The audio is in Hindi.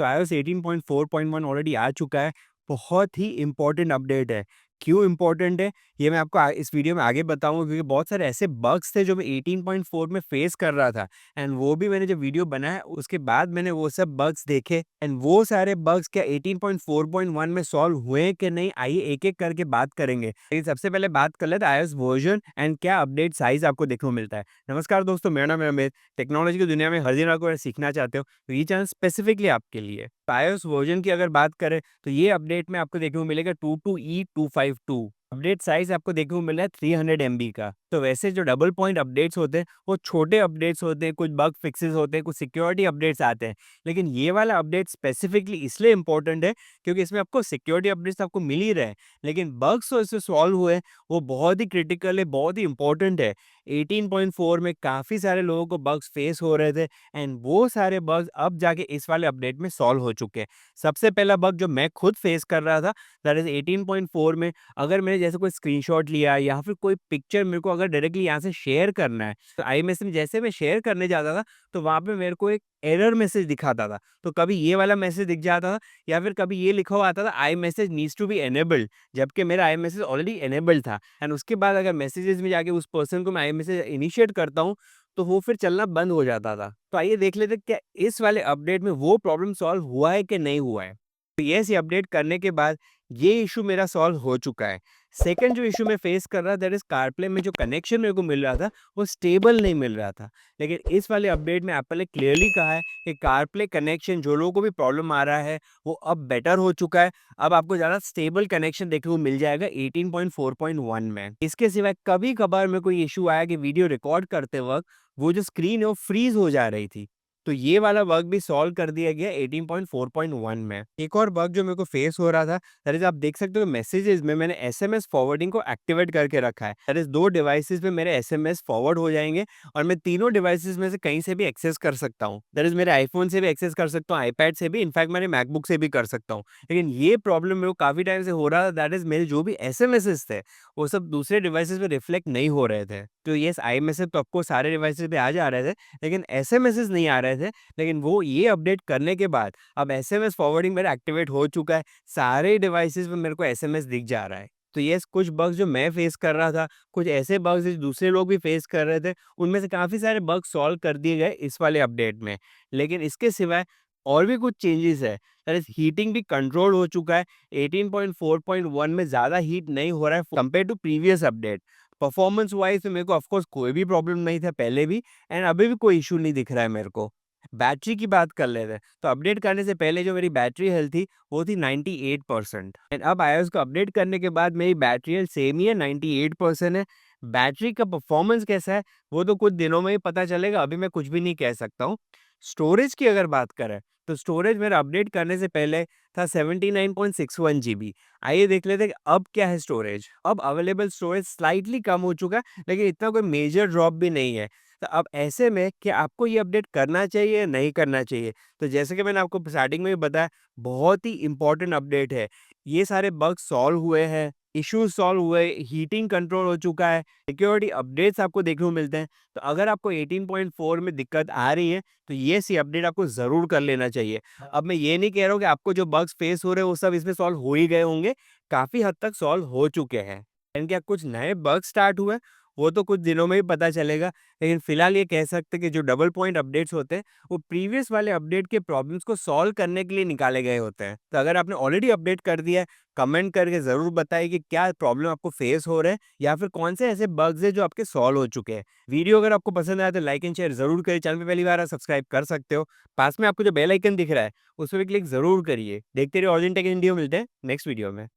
सो iOS 18.4.1 ऑलरेडी आ चुका है। बहुत ही इम्पोर्टेंट अपडेट है। क्यों इम्पोर्टेंट है, ये मैं आपको इस वीडियो में आगे बताऊँगा, क्योंकि बहुत सारे ऐसे बग्स थे जो मैं 18.4 में फेस कर रहा था। एंड वो भी मैंने जब वीडियो बनाया उसके बाद मैंने वो सब बग्स देखे, एंड वो सारे बग्स क्या 18.4.1 में सॉल्व हुए हैं कि नहीं, आइए एक-एक करके बात करेंगे। लेकिन सबसे पहले बात कर लेते हैं iOS वर्जन एंड क्या अपडेट साइज़ आपको देखने को मिलता है। नमस्कार दोस्तों, मेरा नाम है अमित। टेक्नोलॉजी की दुनिया में हर दिन आपको अगर सीखना चाहते हो तो ये चैनल स्पेसिफिकली आपके लिए है। तो iOS वर्जन की अगर बात करें तो ये अपडेट में आपको देखने को मिलेगा 22E252। अपडेट साइज आपको देखने को मिल रहा है 300 MB का। तो वैसे जो डबल पॉइंट अपडेट्स होते हैं वो छोटे अपडेट्स होते हैं, कुछ बग फिक्सेस होते हैं, कुछ सिक्योरिटी अपडेट्स आते हैं। लेकिन ये वाला अपडेट स्पेसिफिकली इसलिए इंपॉर्टेंट है क्योंकि इसमें आपको सिक्योरिटी अपडेट्स तो आपको मिल ही रहे हैं, लेकिन बग्स तो इससे सॉल्व हुए हैं, वो बहुत ही क्रिटिकल है, बहुत ही इंपॉर्टेंट है। 18.4 में काफ़ी सारे लोगों को बग्स फेस हो रहे थे, एंड वो सारे बग्स अब जाके इस वाले अपडेट में सॉल्व हो चुके हैं। सबसे पहला बग जो मैं खुद फेस कर रहा था, दैट इज़ 18.4 में अगर मैंने जैसे कोई स्क्रीनशॉट लिया या फिर कोई पिक्चर मेरे को अगर डायरेक्टली यहाँ से शेयर करना है, तो iMessage में जैसे मैं शेयर करने जाता था, तो वहाँ पे मेरे को एक एरर मैसेज दिखाता था। तो कभी ये वाला मैसेज दिख जाता था या फिर कभी ये लिखा हुआ आता था, iMessage needs to be enabled, जबकि मेरा iMessage ऑलरेडी इनेबल्ड था। एंड उसके बाद अगर मैसेजेस में जाके उस पर्सन को मैं iMessage इनिशिएट करता हूँ, तो वो फिर चलना बंद हो जाता था। तो आइए देख लेते हैं क्या इस वाले अपडेट में वो प्रॉब्लम सॉल्व हुआ है कि नहीं हुआ है। तो ये अपडेट करने के बाद ये इशू मेरा सॉल्व हो चुका है। सेकंड जो इशू मैं फेस कर रहा था, दैट इज़ कारप्ले में जो कनेक्शन मेरे को मिल रहा था वो स्टेबल नहीं मिल रहा था। लेकिन इस वाले अपडेट में एप्पल ने क्लियरली कहा है कि कारप्ले कनेक्शन जो लोगों को भी प्रॉब्लम आ रहा है वो अब बेटर हो चुका है। अब आपको ज़्यादा स्टेबल कनेक्शन देखने को मिल जाएगा 18.4.1 में। इसके सिवाय कभी-कभार मेरे को ये इशू आया कि वीडियो रिकॉर्ड करते वक़्त वो जो स्क्रीन है वो फ्रीज़ हो जा रही थी। तो ये वाला बग भी सॉल्व कर दिया गया 18.4.1 में। एक और बग जो मेरे को फेस हो रहा था, दैट इज़ आप देख सकते हो मैसेजेस में मैंने एसएमएस फॉरवर्डिंग को एक्टिवेट करके रखा है। दैट इज़ 2 डिवाइसेज़ पे मेरे एसएमएस फॉरवर्ड हो जाएँगे और मैं तीनों डिवाइसेज़ में से कहीं से भी एक्सेस कर सकता हूँ। दैट इज़ मेरे आईफ़ोन से भी एक्सेस कर सकता हूँ, आईपैड से भी, इनफैक्ट मेरे मैकबुक से भी कर सकता हूँ। लेकिन ये प्रॉब्लम मेरे को काफ़ी टाइम से हो रहा था, दैट इज़ मेरे जो भी एसएमएसेस थे, वो सब दूसरे डिवाइसेज़ पे रिफ्लेक्ट नहीं हो रहे थे। तो येस, iMessage तो आपको सारे डिवाइसेज़ पे आ जा रहे थे, लेकिन एसएमएसेस नहीं आ रहे थे। लेकिन वो ये अपडेट करने के बाद अब एसएमएस फॉरवर्डिंग मेरा एक्टिवेट हो चुका है। सारे डिवाइसेज़ में मेरे को एसएमएस दिख जा रहा है। तो येस, कुछ बग्स जो मैं फेस कर रहा था, कुछ ऐसे बग्स जो दूसरे लोग भी फेस कर रहे थे, उनमें से काफ़ी सारे बग्स सॉल्व कर दिए गए इस वाले अपडेट में। लेकिन इसके सिवाय और भी कुछ चेंजेस है, दैट इज़ हीटिंग भी कंट्रोल हो चुका है। 18.4.1 में ज़्यादा हीट नहीं हो रहा है compare to previous update. Performance wise तो मेरे को ऑफ कोर्स कोई भी प्रॉब्लम नहीं था पहले भी, एंड अभी भी कोई इश्यू नहीं दिख रहा है मेरे को। बैटरी की बात कर लेते हैं, तो अपडेट करने से पहले जो मेरी बैटरी हेल्थ थी, वो थी 98% एंड अब iOS को अपडेट करने के बाद मेरी बैटरी हेल्थ सेम ही है, 98% है। बैटरी का परफॉर्मेंस कैसा है, वो तो कुछ दिनों में ही पता चलेगा, अभी मैं कुछ भी नहीं कह सकता हूँ। स्टोरेज की अगर बात करें, तो स्टोरेज मेरा अपडेट करने से पहले था 79.61 जीबी। आइए देख लेते हैं कि अब क्या है स्टोरेज। अब अवेलेबल स्टोरेज स्लाइटली कम हो चुका है, लेकिन इतना कोई मेजर ड्रॉप भी नहीं है। तो अब ऐसे में कि आपको ये अपडेट करना चाहिए या नहीं करना चाहिए? तो जैसे कि मैंने आपको स्टार्टिंग में भी बताया, बहुत ही इम्पोर्टेंट अपडेट है। ये सारे बग्स सॉल्व हुए हैं, इश्यूज़ सॉल्व हुए, हीटिंग कंट्रोल हो चुका है, सिक्योरिटी अपडेट्स आपको देखने को मिलते हैं। तो अगर आपको 18.4 में दिक्कत आ रही है, तो ये सी अपडेट आपको ज़रूर कर लेना चाहिए। अब मैं ये नहीं कह रहा हूँ कि आपको जो बग्स फेस हो रहे हैं, वो सब इसमें सॉल्व हो ही गए होंगे, काफ़ी हद तक सॉल्व हो चुके हैं। एंड क्या कुछ नए बग्स स्टार्ट हुए, वो तो कुछ दिनों में ही पता चलेगा। लेकिन फिलहाल ये कह सकते हैं कि जो डबल पॉइंट अपडेट्स होते हैं, वो प्रीवियस वाले अपडेट के प्रॉब्लम्स को सॉल्व करने के लिए निकाले गए होते हैं। तो अगर आपने ऑलरेडी अपडेट कर दिया है, कमेंट करके ज़रूर बताइए कि क्या प्रॉब्लम आपको फेस हो रहे हैं या फिर कौन से ऐसे बग्स हैं जो आपके सॉल्व हो चुके हैं। वीडियो अगर आपको पसंद आया तो लाइक एंड शेयर ज़रूर करिए। चैनल पे पहली बार सब्सक्राइब कर सकते हो। पास में आपको जो बेल आइकन दिख रहा है, उस पे भी क्लिक ज़रूर करिए। देखते रहिए और दिन टेक इंडिया, मिलते हैं नेक्स्ट वीडियो में।